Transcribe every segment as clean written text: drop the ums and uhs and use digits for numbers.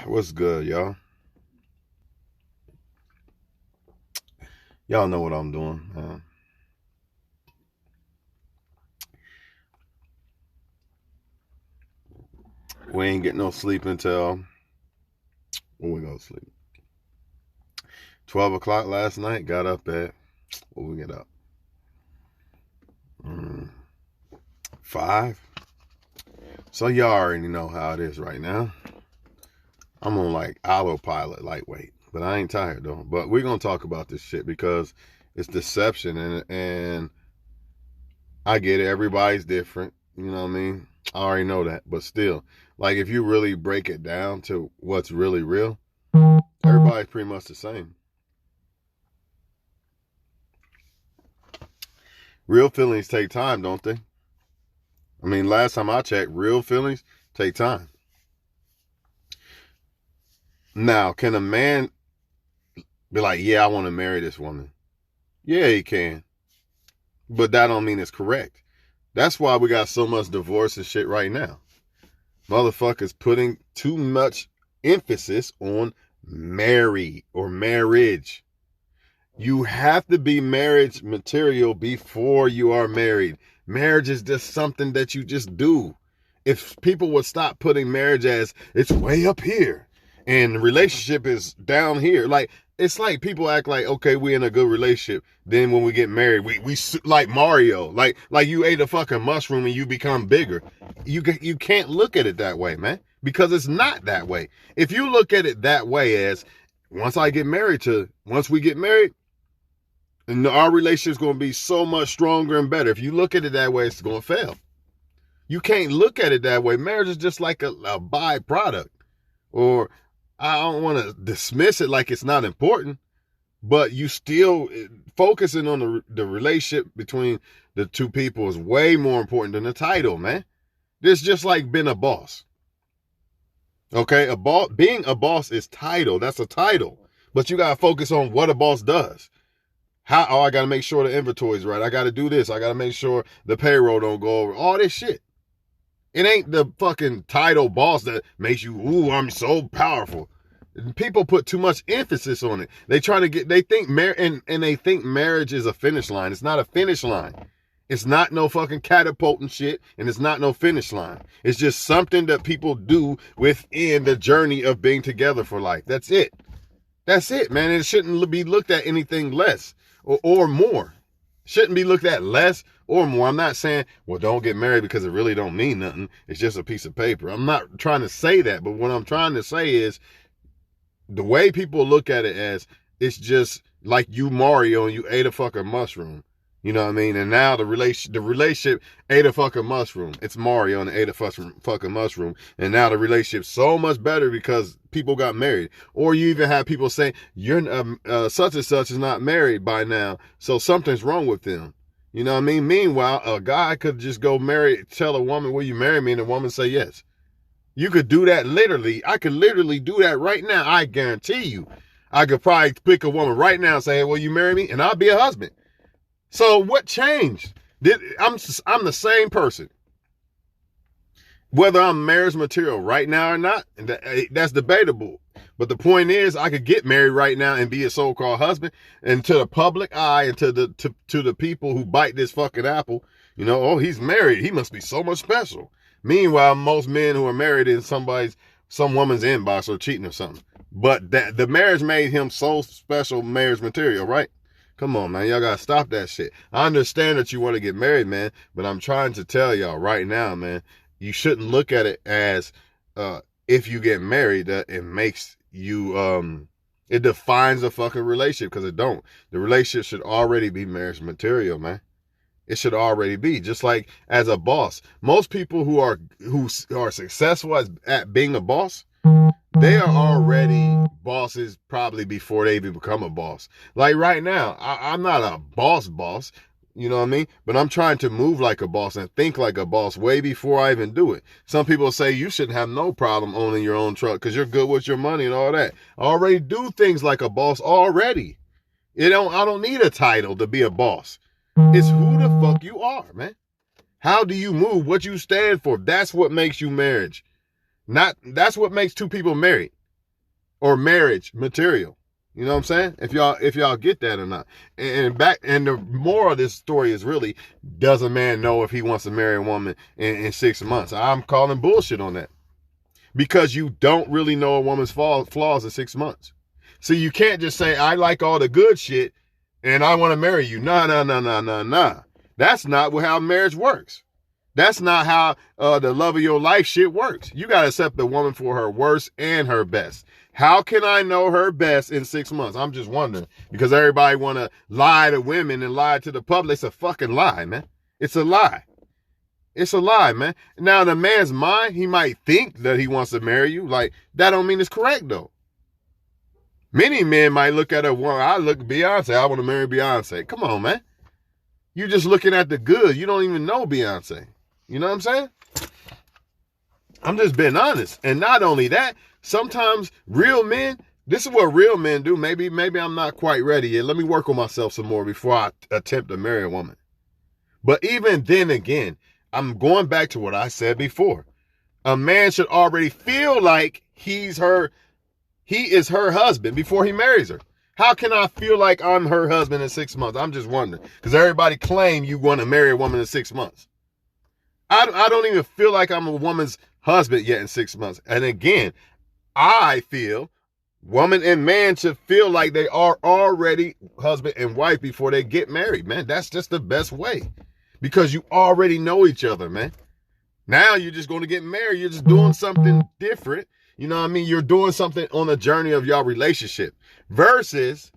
What's good, y'all? Y'all know what I'm doing. We ain't getting no sleep until when we go to sleep. 12 o'clock last night. Got up at when we get up. 5. So y'all already know how it is right now. I'm on like autopilot, lightweight, but I ain't tired though. But we're gonna talk about this shit because it's deception and I get it. Everybody's different. You know what I mean? I already know that, but still, like if you really break it down to what's really real, everybody's pretty much the same. Real feelings take time, don't they? I mean, last time I checked, real feelings take time. Now, can a man be like, yeah, I want to marry this woman? Yeah, he can. But that don't mean it's correct. That's why we got so much divorce and shit right now. Motherfuckers putting too much emphasis on marry or marriage. You have to be marriage material before you are married. Marriage is just something that you just do. If people would stop putting marriage as it's way up here and the relationship is down here, like it's like people act like, okay, we in a good relationship. Then when we get married, we like Mario, like you ate a fucking mushroom and you become bigger. You can't look at it that way, man, because it's not that way. If you look at it that way as once we get married, and our relationship's going to be so much stronger and better. If you look at it that way, it's going to fail. You can't look at it that way. Marriage is just like a byproduct. Or I don't want to dismiss it like it's not important, but you still focusing on the relationship between the two people is way more important than the title, man. It's just like being a boss. Okay, being a boss is title. That's a title. But you got to focus on what a boss does. I got to make sure the inventory's right. I got to do this. I got to make sure the payroll don't go over. All this shit. It ain't the fucking title boss that makes you, ooh, I'm so powerful. People put too much emphasis on it. They think they think marriage is a finish line. It's not a finish line. It's not no fucking catapulting shit, and it's not no finish line. It's just something that people do within the journey of being together for life. That's it. That's it, man. It shouldn't be looked at anything less or more. Shouldn't be looked at less or more. I'm not saying, well, don't get married because it really don't mean nothing. It's just a piece of paper. I'm not trying to say that, but what I'm trying to say is the way people look at it as it's just like you Mario and you ate a fucking mushroom. You know what I mean? And now the relationship ate a fucking mushroom. It's Mario and ate a fucking mushroom. And now the relationship's so much better because people got married. Or you even have people saying, you're such and such is not married by now, so something's wrong with them. You know what I mean? Meanwhile, a guy could just go tell a woman, will you marry me? And the woman say yes. You could do that literally. I could literally do that right now. I guarantee you. I could probably pick a woman right now and say, hey, will you marry me? And I'll be a husband. So what changed? I'm the same person. Whether I'm marriage material right now or not, that's debatable. But the point is, I could get married right now and be a so-called husband, and to the public eye and to the people who bite this fucking apple, oh, he's married. He must be so much special. Meanwhile, most men who are married in some woman's inbox are cheating or something. But the marriage made him so special marriage material, right? Come on, man. Y'all gotta stop that shit. I understand that you want to get married, man, but I'm trying to tell y'all right now, man, you shouldn't look at it as if you get married, that it makes you it defines a fucking relationship, because it don't. The relationship should already be marriage material, man. It should already be. Just like as a boss. Most people who are successful at being a boss, they are already bosses probably before they even become a boss. Like right now, I'm not a boss, you know what I mean? But I'm trying to move like a boss and think like a boss way before I even do it. Some people say you shouldn't have no problem owning your own truck because you're good with your money and all that. I already do things like a boss already. I don't need a title to be a boss. It's who the fuck you are, man. How do you move? What you stand for? That's what makes you marriage. That's what makes two people married. or marriage material. You know what I'm saying? If y'all get that or not. And the moral of this story is really, does a man know if he wants to marry a woman in 6 months? I'm calling bullshit on that. Because you don't really know a woman's flaws in 6 months. So you can't just say, I like all the good shit and I want to marry you. Nah. That's not how marriage works. That's not how the love of your life shit works. You got to accept the woman for her worst and her best. How can I know her best in 6 months? I'm just wondering, because everybody want to lie to women and lie to the public. It's a fucking lie, man. It's a lie. It's a lie, man. Now, in a man's mind, he might think that he wants to marry you. Like, that don't mean it's correct, though. Many men might look at a woman. I look at Beyonce. I want to marry Beyonce. Come on, man. You're just looking at the good. You don't even know Beyonce. You know what I'm saying? I'm just being honest. And not only that, sometimes real men, this is what real men do. Maybe I'm not quite ready yet. Let me work on myself some more before I attempt to marry a woman. But even then again, I'm going back to what I said before. A man should already feel like he is her husband before he marries her. How can I feel like I'm her husband in 6 months? I'm just wondering. Because everybody claim you want to marry a woman in 6 months. I don't even feel like I'm a woman's husband yet in 6 months. And again, I feel woman and man should feel like they are already husband and wife before they get married, man. That's just the best way. Because you already know each other, man. Now you're just going to get married. You're just doing something different. You know what I mean? You're doing something on the journey of your relationship. Versus,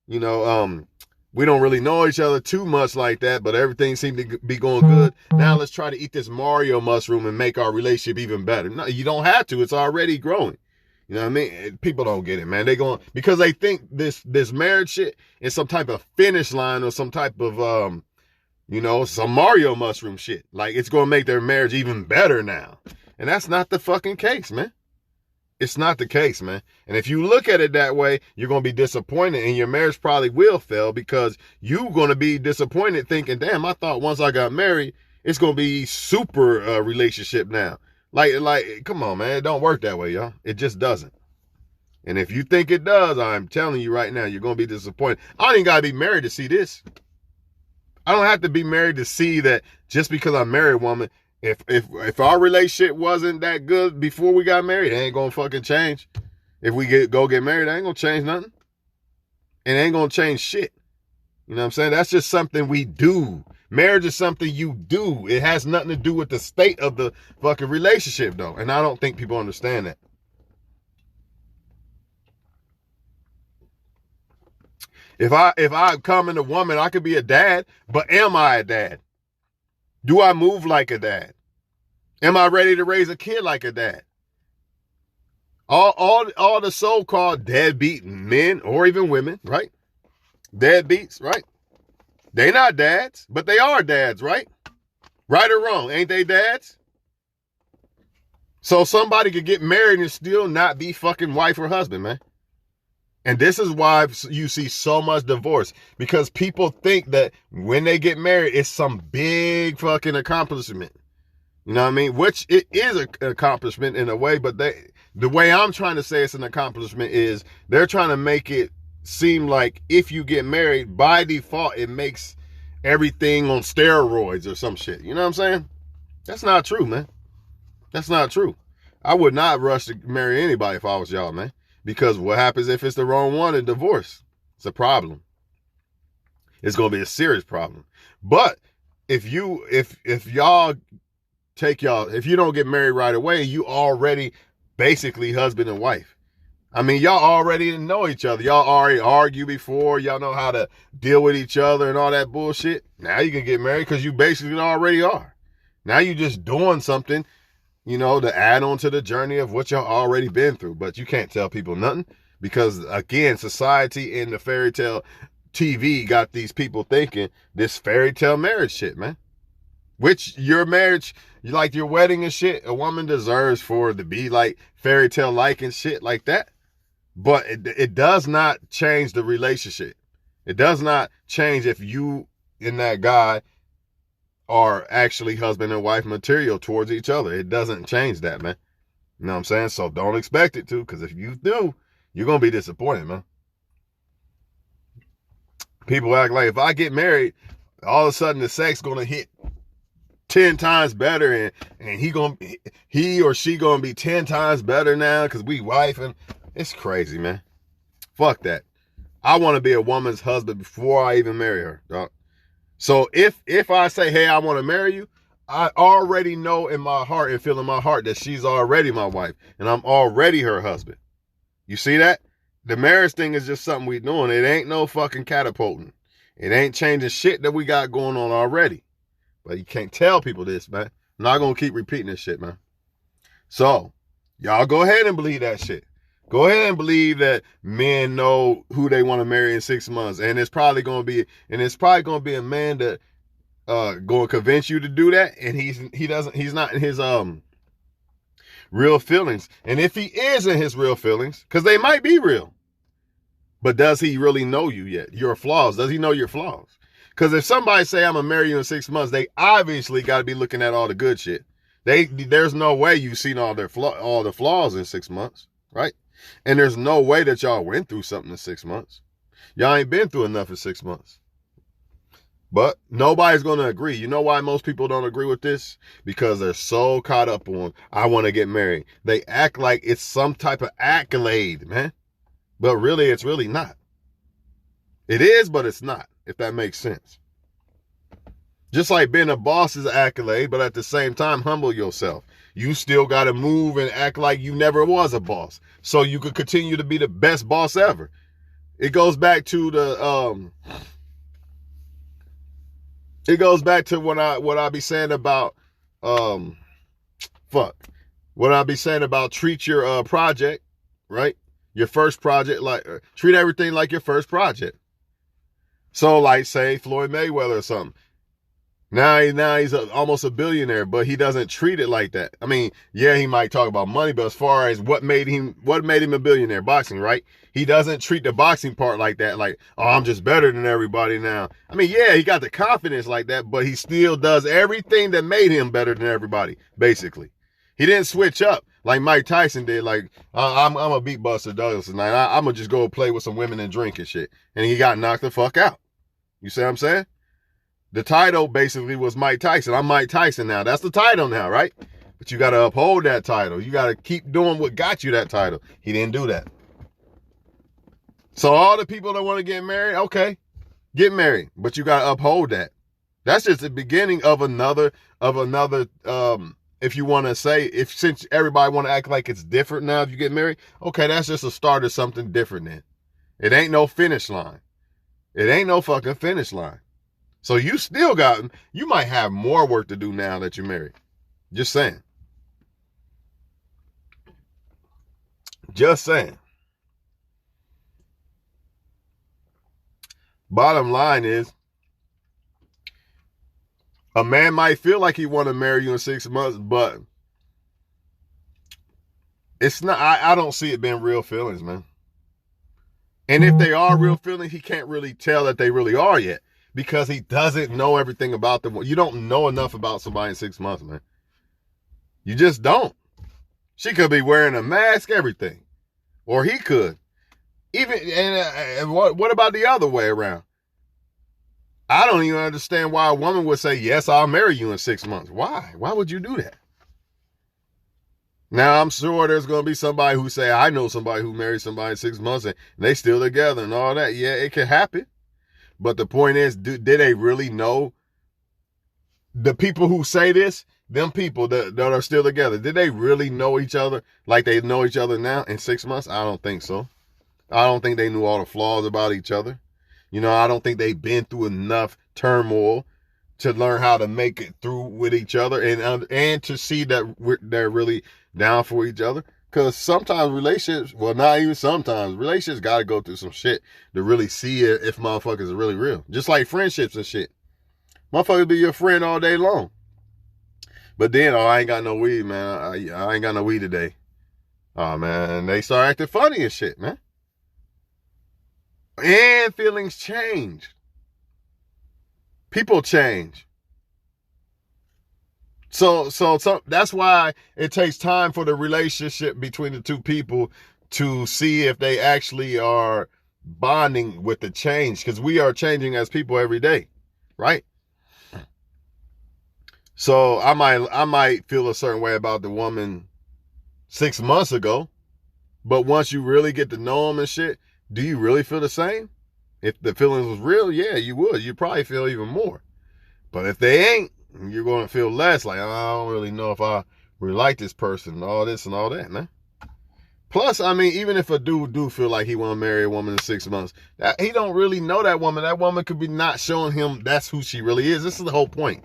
we don't really know each other too much like that, but everything seemed to be going good. Now let's try to eat this Mario mushroom and make our relationship even better. No, you don't have to. It's already growing. You know what I mean? People don't get it, man. Because they think this marriage shit is some type of finish line or some type of, some Mario mushroom shit. Like it's going to make their marriage even better now. And that's not the fucking case, man. It's not the case, man. And if you look at it that way, you're going to be disappointed and your marriage probably will fail because you're going to be disappointed thinking, damn, I thought once I got married, it's going to be super relationship now. Like, come on, man. It don't work that way, y'all. It just doesn't. And if you think it does, I'm telling you right now, you're going to be disappointed. I don't even got to be married to see this. I don't have to be married to see that just because I married a woman, if our relationship wasn't that good before we got married, it ain't gonna fucking change. If we go get married, it ain't gonna change nothing. It ain't gonna change shit. You know what I'm saying? That's just something we do. Marriage is something you do. It has nothing to do with the state of the fucking relationship, though. And I don't think people understand that. If I come in a woman, I could be a dad, but am I a dad? Do I move like a dad? Am I ready to raise a kid like a dad? All the so-called deadbeat men or even women, right? Deadbeats, right? They not dads, but they are dads, right? Right or wrong, ain't they dads? So somebody could get married and still not be fucking wife or husband, man. And this is why you see so much divorce, because people think that when they get married, it's some big fucking accomplishment. You know what I mean? Which it is an accomplishment in a way, but the way I'm trying to say it's an accomplishment is they're trying to make it seem like if you get married, by default, it makes everything on steroids or some shit. You know what I'm saying? That's not true, man. That's not true. I would not rush to marry anybody if I was y'all, man. Because what happens if it's the wrong one and divorce? It's a problem. It's going to be a serious problem. But if y'all if you don't get married right away, you already basically husband and wife. I mean, y'all already know each other. Y'all already argue before. Y'all know how to deal with each other and all that bullshit. Now you can get married because you basically already are. Now you just doing something, to add on to the journey of what y'all already been through. But you can't tell people nothing because, again, society and the fairy tale TV got these people thinking this fairy tale marriage shit, man. Which your marriage, like your wedding and shit, a woman deserves for it to be like fairy tale like and shit like that. But it does not change the relationship. It does not change if you and that guy are actually husband and wife material towards each other. It doesn't change that, man. You know what I'm saying? So don't expect it to, because if you do, you're going to be disappointed, man. People act like if I get married, all of a sudden the sex going to hit 10 times better and he or she going to be 10 times better now because we wife. And it's crazy, man. Fuck that. I want to be a woman's husband before I even marry her, dog. So if I say, hey, I want to marry you, I already know in my heart and feel in my heart that she's already my wife and I'm already her husband. You see that? The marriage thing is just something we doing. It ain't no fucking catapulting. It ain't changing shit that we got going on already. But you can't tell people this, man. I'm not going to keep repeating this shit, man. So, y'all go ahead and believe that shit. Go ahead and believe that men know who they want to marry in 6 months. And it's probably going to be a man that going to convince you to do that. And he's not in his real feelings. And if he is in his real feelings, because they might be real, but does he really know you yet? Your flaws. Does he know your flaws? Because if somebody say I'm gonna marry you in 6 months, they obviously got to be looking at all the good shit. There's no way you've seen all the flaws in 6 months, right? And there's no way that y'all went through something in 6 months. Y'all ain't been through enough in 6 months. But nobody's going to agree. You know why most people don't agree with this? Because they're so caught up on, I want to get married. They act like it's some type of accolade, man. But really, it's really not. It is, but it's not, if that makes sense. Just like being a boss is an accolade, but at the same time, humble yourself. You still got to move and act like you never was a boss, so you could continue to be the best boss ever. It goes back to what I be saying about what I be saying about treat your project, right? Your first project, like treat everything like your first project. So like say Floyd Mayweather or something. Now he's almost a billionaire, but he doesn't treat it like that. I mean, yeah, he might talk about money, but as far as what made him a billionaire, boxing, right? He doesn't treat the boxing part like that, like, oh, I'm just better than everybody now. I mean, yeah, he got the confidence like that, but he still does everything that made him better than everybody, basically. He didn't switch up like Mike Tyson did, like, I'm a beat Buster Douglas tonight. I'm going to just go play with some women and drink and shit. And he got knocked the fuck out. You see what I'm saying? The title basically was Mike Tyson. I'm Mike Tyson now. That's the title now, right? But you got to uphold that title. You got to keep doing what got you that title. He didn't do that. So all the people that want to get married, okay, get married. But you got to uphold that. That's just the beginning of another, if you want to say, since everybody want to act like it's different now if you get married, okay, that's just a start of something different then. It ain't no finish line. It ain't no fucking finish line. So you might have more work to do now that you're married. Just saying. Just saying. Bottom line is, a man might feel like he want to marry you in 6 months, but it's not, I don't see it being real feelings, man. And if they are real feelings, he can't really tell that they really are yet. Because he doesn't know everything about them. You don't know enough about somebody in 6 months, man. You just don't. She could be wearing a mask, everything. Or he could. And what about the other way around? I don't even understand why a woman would say, yes, I'll marry you in 6 months. Why? Why would you do that? Now, I'm sure there's going to be somebody who say, I know somebody who married somebody in 6 months and they still together and all that. Yeah, it can happen. But the point is, did they really know? The people who say this, them people that are still together, did they really know each other like they know each other now in 6 months? I don't think so. I don't think they knew all the flaws about each other. You know, I don't think they've been through enough turmoil to learn how to make it through with each other and to see that they're really down for each other. Because sometimes relationships, well, not even sometimes, relationships got to go through some shit to really see if motherfuckers are really real. Just like friendships and shit. Motherfuckers be your friend all day long. But then, oh, I ain't got no weed, man. I ain't got no weed today. Oh, man, they start acting funny and shit, man. And feelings change. People change. So that's why it takes time for the relationship between the two people to see if they actually are bonding with the change, because we are changing as people every day, right? So I might feel a certain way about the woman 6 months ago, but once you really get to know them and shit, do you really feel the same? If the feelings was real, yeah, you would. You'd probably feel even more. But if they ain't, you're going to feel less. Like, I don't really know if I really like this person, all this and all that, man. Plus, I mean, even if a dude do feel like he want to marry a woman in 6 months, he don't really know that woman. That woman could be not showing him that's who she really is. This is the whole point.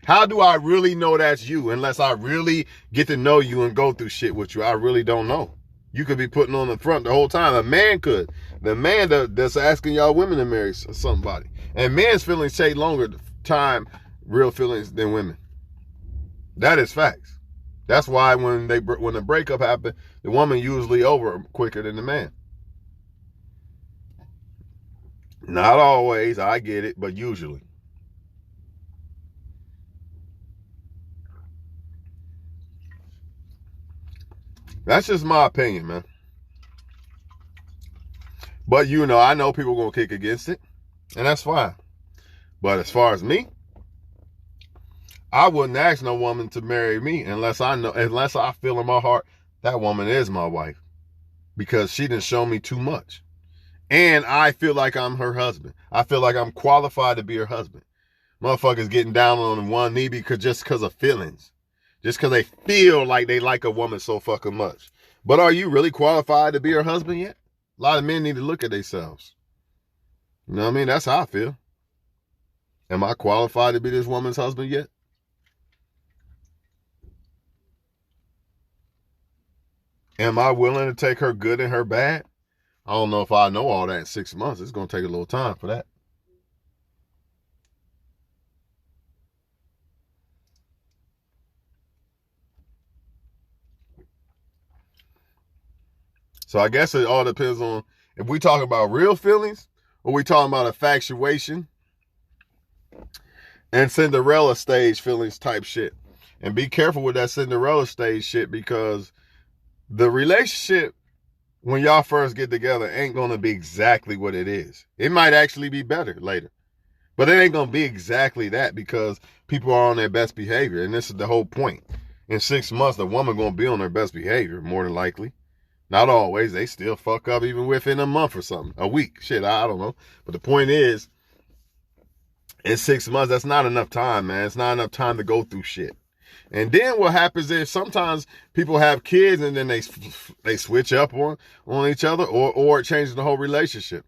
How do I really know that's you unless I really get to know you and go through shit with you? I really don't know. You could be putting on the front the whole time. A man could. The man that's asking y'all women to marry somebody. And men's feelings take longer time, real feelings, than women. That is facts. That's why when the breakup happened, the woman usually over quicker than the man. Not always, I get it, but usually. That's just my opinion, man. But I know people gonna kick against it, and that's fine. But as far as me, I wouldn't ask no woman to marry me unless I feel in my heart that woman is my wife, because she didn't show me too much. And I feel like I'm her husband. I feel like I'm qualified to be her husband. Motherfuckers getting down on one knee just because of feelings. Just because they feel like they like a woman so fucking much. But are you really qualified to be her husband yet? A lot of men need to look at themselves. You know what I mean? That's how I feel. Am I qualified to be this woman's husband yet? Am I willing to take her good and her bad? I don't know if I know all that in 6 months. It's going to take a little time for that. So I guess it all depends on if we talk about real feelings or we talking about infatuation and Cinderella stage feelings type shit. And be careful with that Cinderella stage shit, because the relationship when y'all first get together ain't going to be exactly what it is. It might actually be better later. But it ain't going to be exactly that, because people are on their best behavior. And this is the whole point. In 6 months, the woman going to be on their best behavior, more than likely. Not always. They still fuck up even within a month or something. A week. Shit, I don't know. But the point is, in 6 months, that's not enough time, man. It's not enough time to go through shit. And then what happens is sometimes people have kids and then they switch up on each other, or it changes the whole relationship.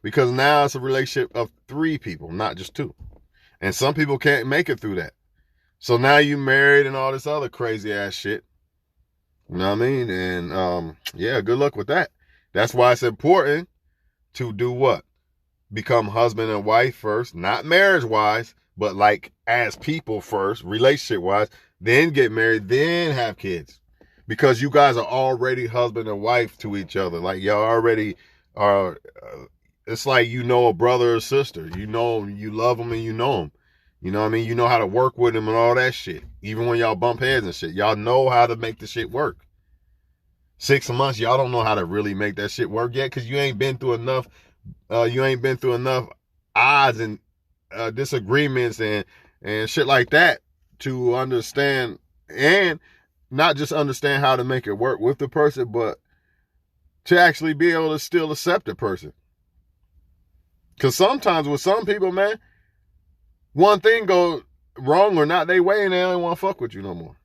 Because now it's a relationship of 3 people, not just 2. And some people can't make it through that. So now you married and all this other crazy ass shit. You know what I mean? And yeah, good luck with that. That's why it's important to do what? Become husband and wife first, not marriage wise, but like as people first, relationship wise, then get married, then have kids. Because you guys are already husband and wife to each other. Like y'all already are, it's like a brother or sister. You love them and you know them. You know what I mean? You know how to work with them and all that shit. Even when y'all bump heads and shit, y'all know how to make the shit work. 6 months, y'all don't know how to really make that shit work yet, because you ain't been through enough. You ain't been through enough odds and disagreements and shit like that to understand, and not just understand how to make it work with the person, but to actually be able to still accept the person. Because sometimes with some people, man, one thing goes wrong or not they way, and they don't want to fuck with you no more.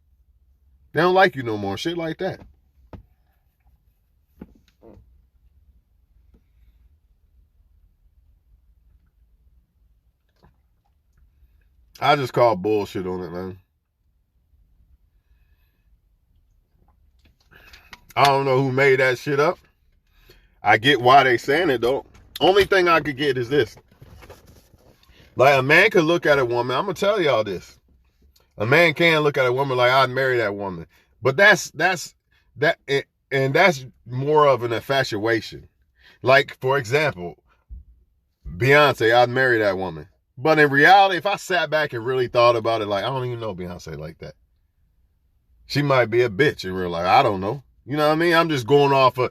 They don't like you no more. Shit like that. I just call bullshit on it, man. I don't know who made that shit up. I get why they saying it, though. Only thing I could get is this. Like, a man could look at a woman. I'm going to tell y'all this. A man can look at a woman like, I'd marry that woman. But that's more of an infatuation. Like, for example, Beyonce, I'd marry that woman. But in reality, if I sat back and really thought about it, like, I don't even know Beyonce like that. She might be a bitch in real life. I don't know. You know what I mean? I'm just going off of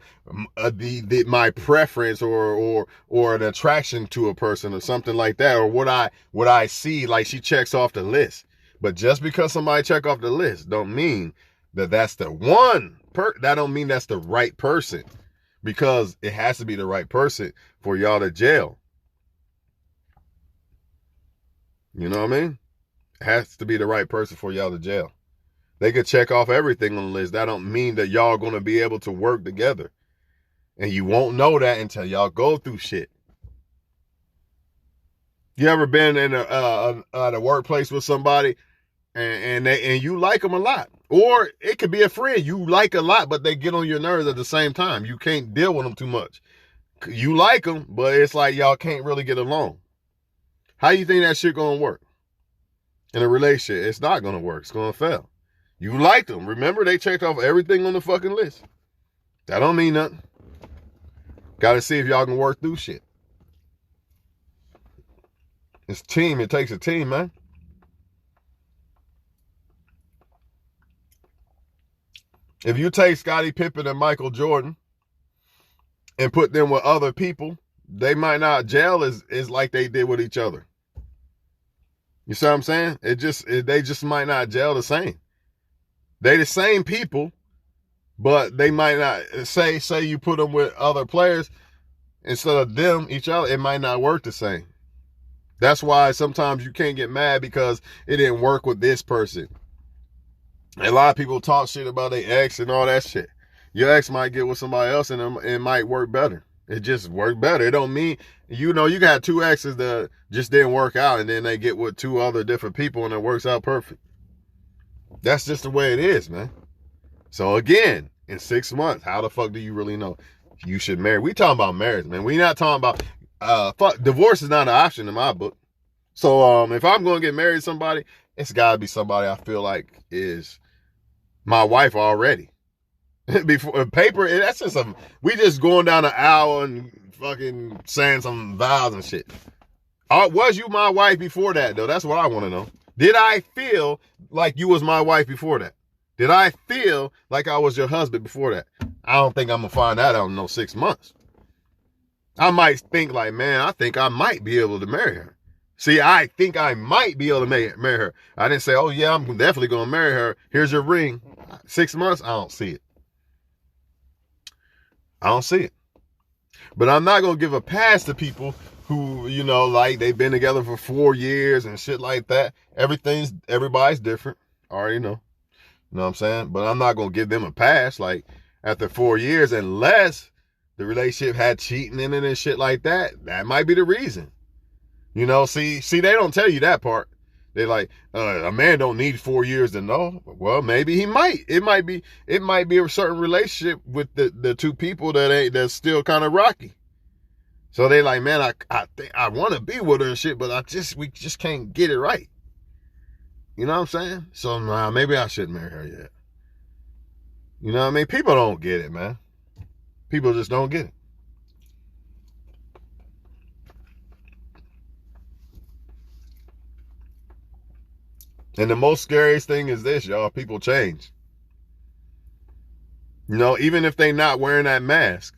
my preference or an attraction to a person or something like that, or what I see. Like, she checks off the list. But just because somebody check off the list don't mean that that's the one. That don't mean that's the right person, because it has to be the right person for y'all to jail. You know what I mean? It has to be the right person for y'all to jail. They could check off everything on the list. That don't mean that y'all going to be able to work together. And you won't know that until y'all go through shit. You ever been in a workplace with somebody and you like them a lot? Or it could be a friend you like a lot, but they get on your nerves at the same time. You can't deal with them too much. You like them, but it's like y'all can't really get along. How you think that shit gonna work? In a relationship, it's not gonna work. It's gonna fail. You like them. Remember, they checked off everything on the fucking list. That don't mean nothing. Gotta see if y'all can work through shit. It's a team. It takes a team, man. If you take Scottie Pippen and Michael Jordan and put them with other people, they might not gel as like they did with each other. You see what I'm saying? They just might not gel the same. They the same people, but they might not, say you put them with other players instead of them, each other, it might not work the same. That's why sometimes you can't get mad because it didn't work with this person. A lot of people talk shit about their ex and all that shit. Your ex might get with somebody else and it might work better. It just worked better. It don't mean, you got two exes that just didn't work out and then they get with two other different people and it works out perfect. That's just the way it is, man. So again, in 6 months, how the fuck do you really know you should marry? We talking about marriage, man. We not talking about, divorce is not an option in my book. So if I'm going to get married to somebody, it's got to be somebody I feel like is my wife already. Before paper, that's just we just going down an hour and fucking saying some vows and shit. Was you my wife before that, though? That's what I want to know. Did I feel like you was my wife before that? Did I feel like I was your husband before that? I don't think I'm going to find that out in no 6 months. I might think like, man, I think I might be able to marry her. See, I think I might be able to marry her. I didn't say, oh yeah, I'm definitely going to marry her. Here's your ring. 6 months, I don't see it. I don't see it. But I'm not going to give a pass to people who, like they've been together for 4 years and shit like that. Everybody's different. I already know. You know what I'm saying? But I'm not going to give them a pass like after 4 years unless the relationship had cheating in it and shit like that. That might be the reason. See, they don't tell you that part. They're like, a man don't need 4 years to know. Well, maybe he might. It might be a certain relationship with the two people that's still kind of rocky. So they like, man, I think I want to be with her and shit, but we just can't get it right. You know what I'm saying? So maybe I shouldn't marry her yet. You know what I mean? People don't get it, man. People just don't get it. And the most scariest thing is this, y'all. People change. Even if they not wearing that mask,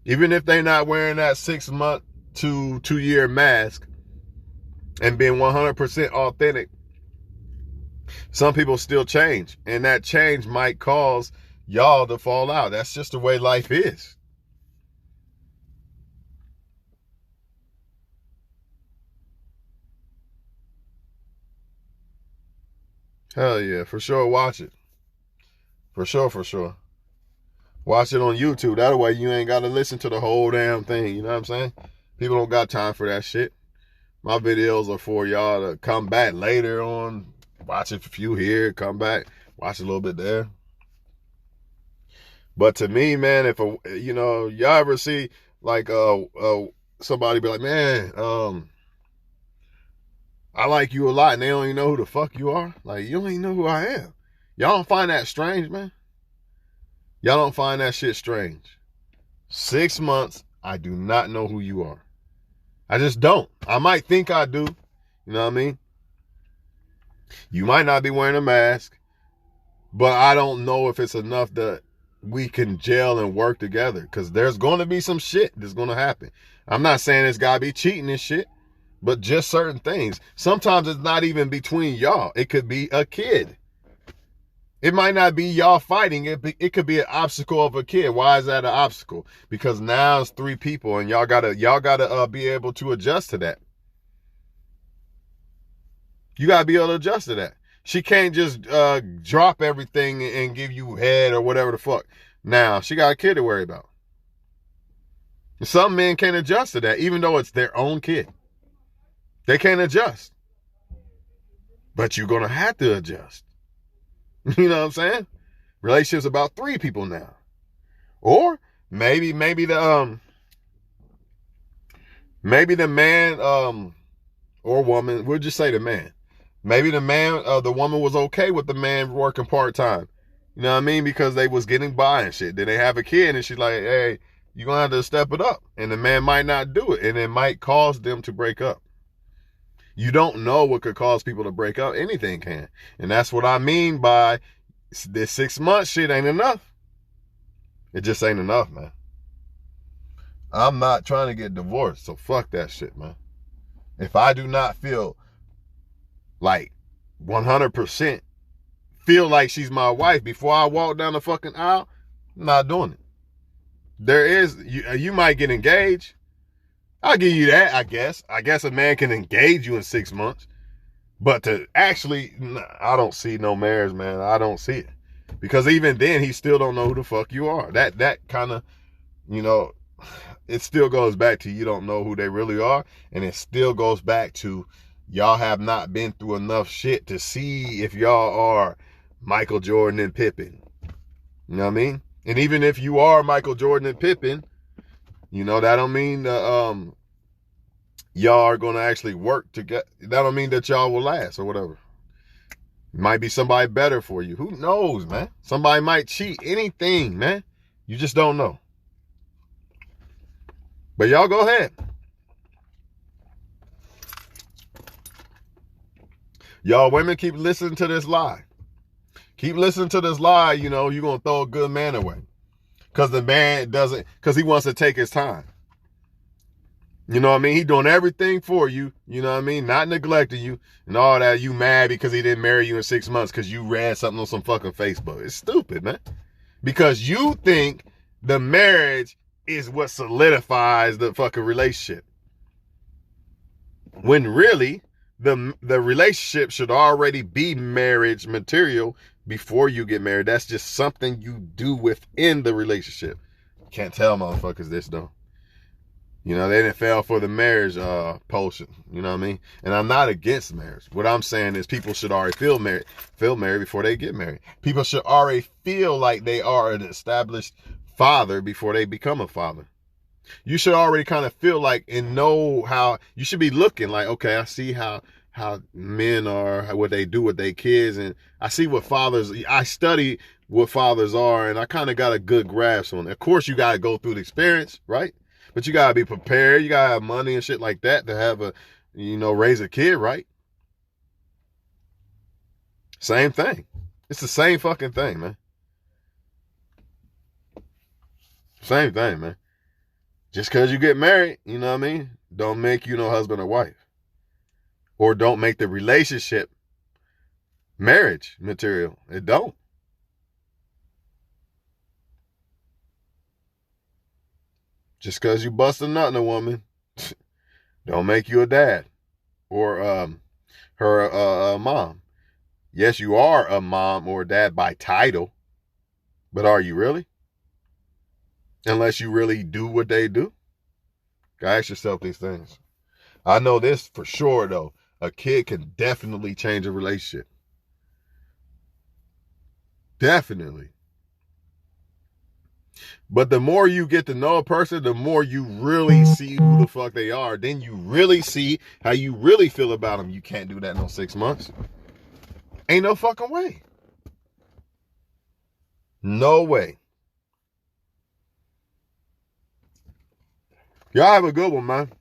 even if they not wearing that 6 month to 2 year mask and being 100% authentic, some people still change. And that change might cause y'all to fall out. That's just the way life is. Hell yeah, for sure, watch it. For sure. Watch it on YouTube. That way you ain't got to listen to the whole damn thing. You know what I'm saying? People don't got time for that shit. My videos are for y'all to come back later on. Watch it a few here, come back, watch a little bit there. But to me, man, if y'all ever see like somebody be like, man, I like you a lot, and they don't even know who the fuck you are. Like, you don't even know who I am. Y'all don't find that strange, man? Y'all don't find that shit strange? 6 months, I do not know who you are. I just don't. I might think I do. You know what I mean? You might not be wearing a mask, but I don't know if it's enough to we can gel and work together, because there's going to be some shit that's going to happen. I'm not saying it's got to be cheating and shit, but just certain things. Sometimes it's not even between y'all. It could be a kid. It might not be y'all fighting. It could be an obstacle of a kid. Why is that an obstacle? Because now it's 3 people, and y'all gotta be able to adjust to that. You gotta be able to adjust to that. She can't just drop everything and give you head or whatever the fuck. Now she got a kid to worry about. Some men can't adjust to that, even though it's their own kid. They can't adjust. But you're gonna have to adjust. You know what I'm saying? Relationships about 3 people now. Or maybe the man or woman, we'll just say the man. Maybe the woman was okay with the man working part-time. You know what I mean? Because they was getting by and shit. Then they have a kid and she's like, hey, you're gonna have to step it up. And the man might not do it, and it might cause them to break up. You don't know what could cause people to break up. Anything can. And that's what I mean by this 6 months shit ain't enough. It just ain't enough, man. I'm not trying to get divorced, so fuck that shit, man. If I do not feel like 100% feel like she's my wife before I walk down the fucking aisle, I'm not doing it. You might get engaged. I'll give you that, I guess. I guess a man can engage you in 6 months. But to actually, I don't see no marriage, man. I don't see it. Because even then, he still don't know who the fuck you are. That kind of, it still goes back to you don't know who they really are. And it still goes back to y'all have not been through enough shit to see if y'all are Michael Jordan and Pippen. You know what I mean? And even if you are Michael Jordan and Pippen, that don't mean y'all are going to actually work together. That don't mean that y'all will last or whatever. Might be somebody better for you. Who knows, man? Somebody might cheat. Anything, man. You just don't know. But y'all go ahead. Y'all women keep listening to this lie. Keep listening to this lie, you're going to throw a good man away. Because the man because he wants to take his time. You know what I mean? He doing everything for you, you know what I mean? Not neglecting you and all that. You mad because he didn't marry you in 6 months because you read something on some fucking Facebook. It's stupid, man. Because you think the marriage is what solidifies the fucking relationship. When really, the relationship should already be marriage material before you get married. That's just something you do within the relationship. Can't tell motherfuckers this though. They didn't fail for the marriage potion. You know what I mean? And I'm not against marriage. What I'm saying is people should already feel married before they get married. People should already feel like they are an established father before they become a father. You should already kind of feel like and know how you should be looking like, okay, I see how men are, what they do with their kids, and I see I study what fathers are, and I kind of got a good grasp on it. Of course, you got to go through the experience, right? But you got to be prepared. You got to have money and shit like that to have raise a kid, right? Same thing. It's the same fucking thing, man. Same thing, man. Just because you get married, you know what I mean? Don't make you no husband or wife. Or don't make the relationship marriage material. It don't. Just because you bust a nut in a woman, don't make you a dad or her mom. Yes, you are a mom or a dad by title, but are you really? Unless you really do what they do. Gotta ask yourself these things. I know this for sure, though. A kid can definitely change a relationship. Definitely. But the more you get to know a person, the more you really see who the fuck they are. Then you really see how you really feel about them. You can't do that in no 6 months. Ain't no fucking way. No way. Y'all have a good one, man.